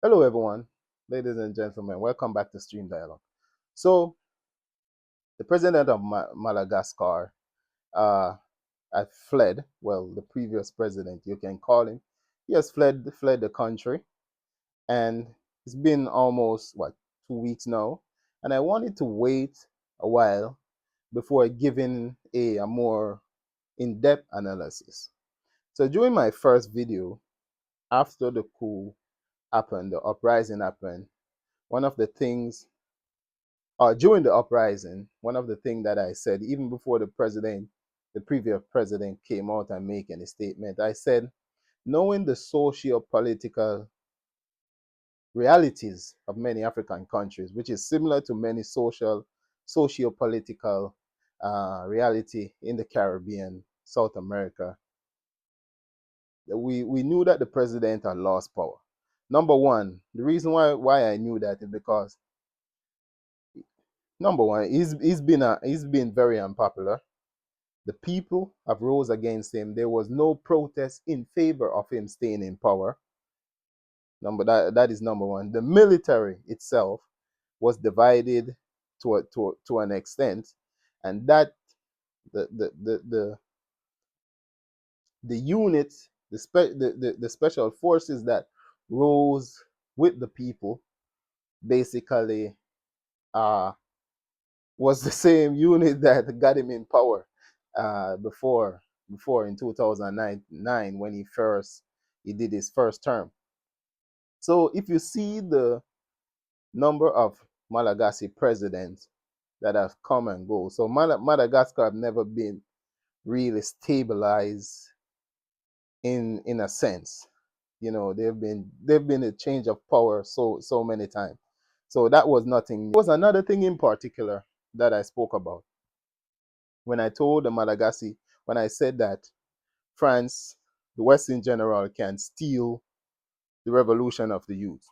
Hello, everyone, ladies and gentlemen. Welcome back to Stream Dialogue. So, the president of Madagascar uh, had fled. Well, the previous president, you can call him, he has fled the country, and it's been almost 2 weeks now. And I wanted to wait a while before giving a more in-depth analysis. So, during my first video, after the coup happened, the uprising happened, one of the things during the uprising, one of the things that I said, even before the previous president came out and making a statement, I said, knowing the socio-political realities of many African countries, which is similar to many socio-political reality in the Caribbean, South America, we knew that the president had lost power. Number one, the reason why I knew that is because number one, he's been very unpopular. The people have rose against him. There was no protest in favor of him staying in power. That is number one. The military itself was divided to an extent, and that the units, the special forces that rose with the people, basically uh, was the same unit that got him in power before in 2009 when he did his first term. So if you see the number of Malagasy presidents that have come and go, so Madagascar have never been really stabilized in a sense. You know, they've been a change of power so many times. So that was nothing. There was another thing in particular that I spoke about when I told the Malagasy, when I said that France, the Western general, can steal the revolution of the youth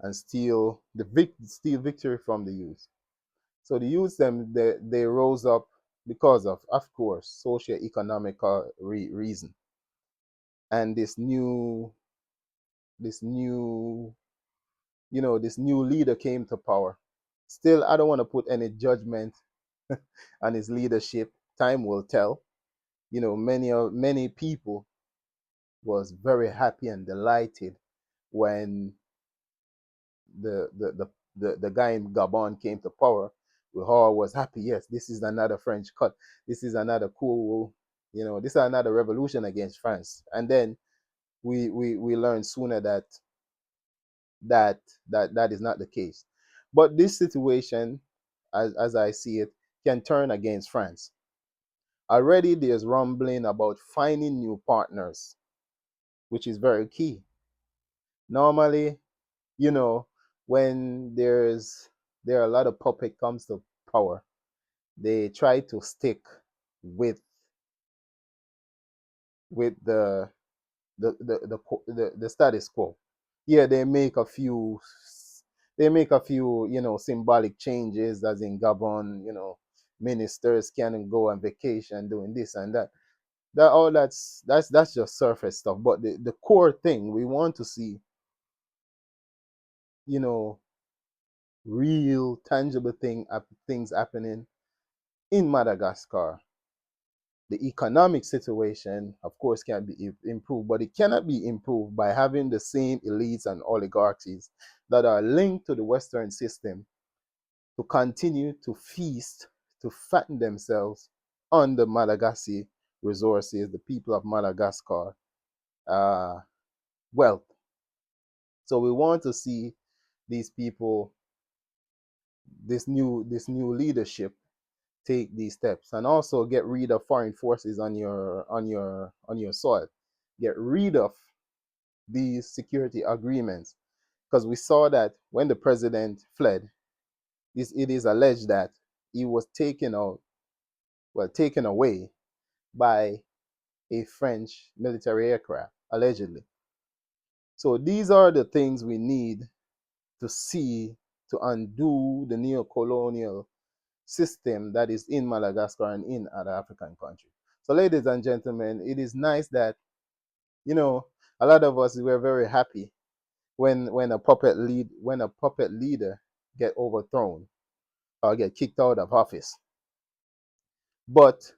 and steal victory from the youth. So the youth they rose up because of course, socio-economical reason, and this new this new leader came to power. Still, I don't want to put any judgment on his leadership. Time will tell. Many people was very happy and delighted when the guy in Gabon came to power. We all was happy. Yes, this is another French cut. This is another cool, this is another revolution against France. And then we learned sooner that that is not the case. But this situation, as I see it, can turn against France. Already there's rumbling about finding new partners, which is very key. Normally, you know, when there are a lot of puppet comes to power, they try to stick with with the status quo. Yeah, they make a few symbolic changes, as in Gabon, ministers can go on vacation doing this and that. That's just surface stuff. But the core thing we want to see, you know, real tangible things happening in Madagascar. The economic situation, of course, can be improved, but it cannot be improved by having the same elites and oligarchies that are linked to the Western system to continue to feast, to fatten themselves on the Malagasy resources, the people of Madagascar uh, wealth. So we want to see these people, this new leadership, take these steps, and also get rid of foreign forces on your soil. Get rid of these security agreements, because we saw that when the president fled, it is alleged that he was taken away by a French military aircraft, allegedly. So these are the things we need to see to undo the neo-colonial system that is in Madagascar and in other African countries. So, ladies and gentlemen, it is nice that, you know, a lot of us were very happy when a puppet leader get overthrown or get kicked out of office. But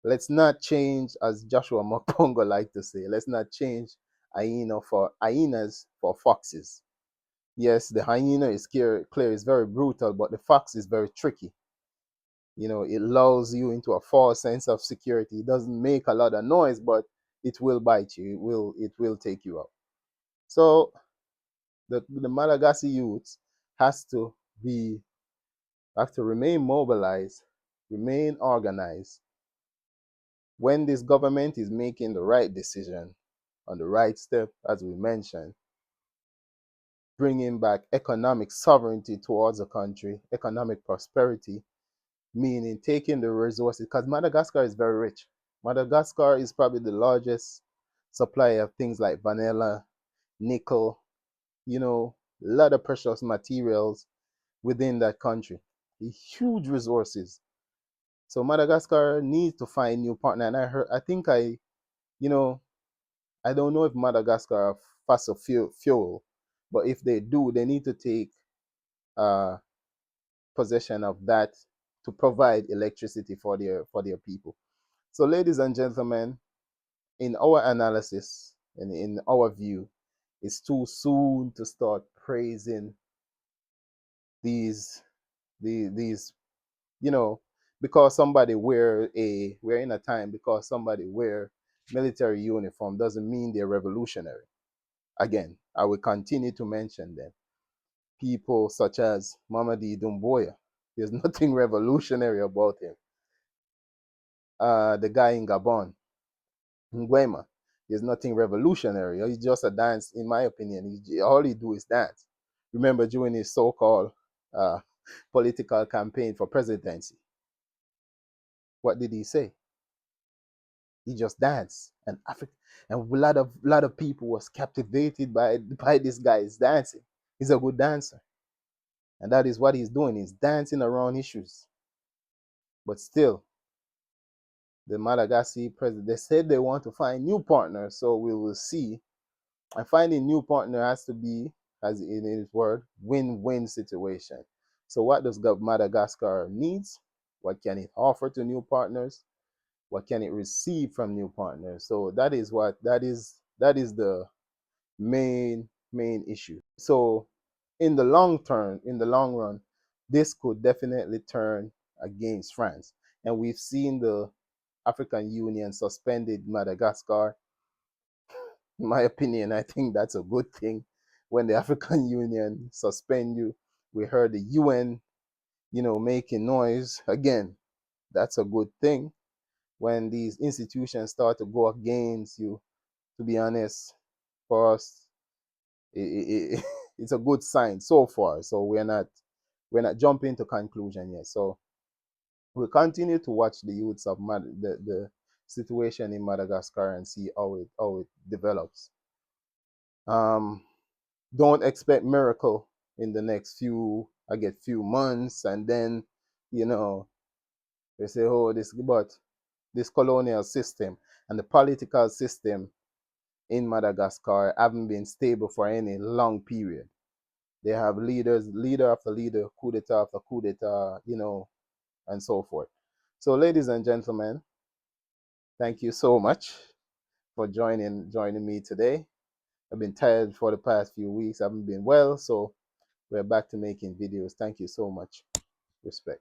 let's not change, as Joshua Mapongo like to say, let's not change hyenas for foxes. Yes, the hyena is clear is very brutal, but the fox is very tricky. It lulls you into a false sense of security. It doesn't make a lot of noise, but it will bite you. It will take you out. So the Malagasy youths has to be have to remain mobilized, remain organized. When this government is making the right decision on the right step, as we mentioned, bringing back economic sovereignty towards the country, economic prosperity, meaning taking the resources, because Madagascar is very rich. Madagascar is probably the largest supplier of things like vanilla, nickel, a lot of precious materials within that country. Huge resources. So Madagascar needs to find new partner. And you know, I don't know if Madagascar have fossil fuel, but if they do, they need to take uh, possession of that to provide electricity for their people. So, ladies and gentlemen, in our analysis and in our view, it's too soon to start praising these these because somebody we're in a time because somebody wear military uniform doesn't mean they're revolutionary. Again, I will continue to mention them. People such as Mamadi Doumbouya, there's nothing revolutionary about him. The guy in Gabon, Nguema, there's nothing revolutionary. He's just a dance, in my opinion. All he do is dance. Remember during his so-called uh, political campaign for presidency, what did he say? He just danced, and a lot of people was captivated by this guy's dancing. He's a good dancer, and that is what he's doing. He's dancing around issues. But still, the Malagasy president, they said they want to find new partners, so we will see. And finding new partner has to be, as in his word, win-win situation. So what does Madagascar needs? What can it offer to new partners? What can it receive from new partners? So that is the main issue. So in the long term, in the long run, this could definitely turn against France. And we've seen the African Union suspended Madagascar. In my opinion, I think that's a good thing. When the African Union suspend you, we heard the UN, making noise again. That's a good thing. When these institutions start to go against you, to be honest, for us, it's a good sign so far. So we're not jumping to conclusion yet. So we'll continue to watch the youths of the situation in Madagascar and see how it develops. Um, don't expect miracle in the next few months, and then you know they say, oh, this colonial system and the political system in Madagascar haven't been stable for any long period. They have leader after leader, coup d'etat after coup d'etat, and so forth. So, ladies and gentlemen, thank you so much for joining me today. I've been tired for the past few weeks. I haven't been well, so we're back to making videos. Thank you so much. Respect.